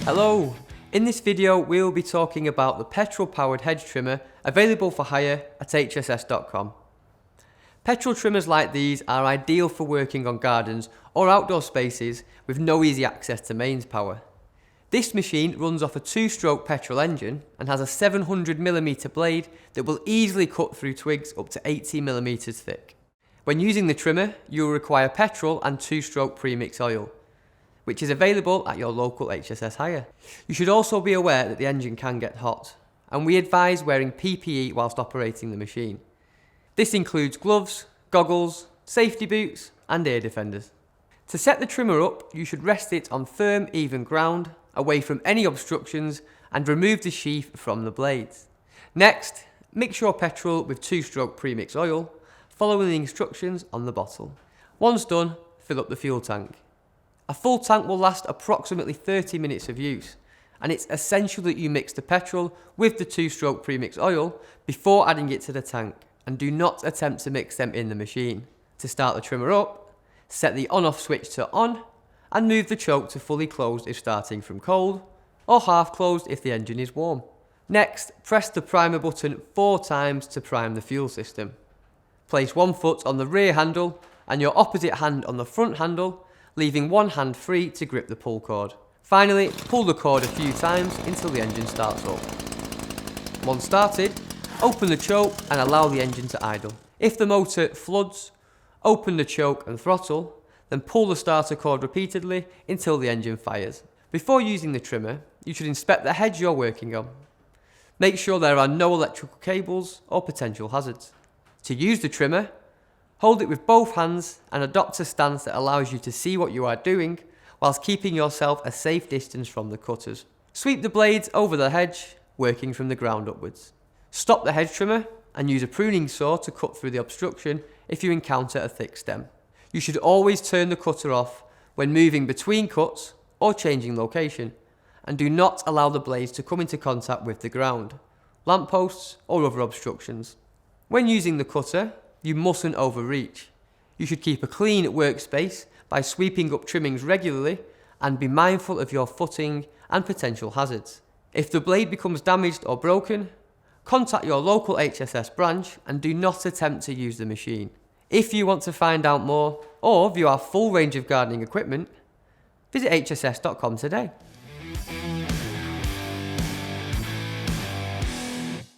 Hello! In this video we will be talking about the petrol powered hedge trimmer available for hire at hss.com. Petrol trimmers like these are ideal for working on gardens or outdoor spaces with no easy access to mains power. This machine runs off a 2-stroke petrol engine and has a 700mm blade that will easily cut through twigs up to 80mm thick. When using the trimmer, you will require petrol and 2-stroke premix oil, which is available at your local HSS hire. You should also be aware that the engine can get hot, and we advise wearing PPE whilst operating the machine. This includes gloves, goggles, safety boots and ear defenders. To set the trimmer up, you should rest it on firm, even ground, away from any obstructions, and remove the sheath from the blades. Next, mix your petrol with 2-stroke premix oil, following the instructions on the bottle. Once done, fill up the fuel tank. A full tank will last approximately 30 minutes of use, and it's essential that you mix the petrol with the 2-stroke premix oil before adding it to the tank, and do not attempt to mix them in the machine. To start the trimmer up, set the on-off switch to on, and move the choke to fully closed if starting from cold, or half closed if the engine is warm. Next, press the primer button 4 times to prime the fuel system. Place one foot on the rear handle and your opposite hand on the front handle, leaving one hand free to grip the pull cord. Finally, pull the cord a few times until the engine starts up. Once started, open the choke and allow the engine to idle. If the motor floods, open the choke and throttle, then pull the starter cord repeatedly until the engine fires. Before using the trimmer, you should inspect the hedge you're working on. Make sure there are no electrical cables or potential hazards. To use the trimmer, hold it with both hands and adopt a stance that allows you to see what you are doing whilst keeping yourself a safe distance from the cutters. Sweep the blades over the hedge, working from the ground upwards. Stop the hedge trimmer and use a pruning saw to cut through the obstruction if you encounter a thick stem. You should always turn the cutter off when moving between cuts or changing location, and do not allow the blades to come into contact with the ground, lampposts or other obstructions. When using the cutter, you mustn't overreach. You should keep a clean workspace by sweeping up trimmings regularly and be mindful of your footing and potential hazards. If the blade becomes damaged or broken, contact your local HSS branch and do not attempt to use the machine. If you want to find out more or view our full range of gardening equipment, visit hss.com today.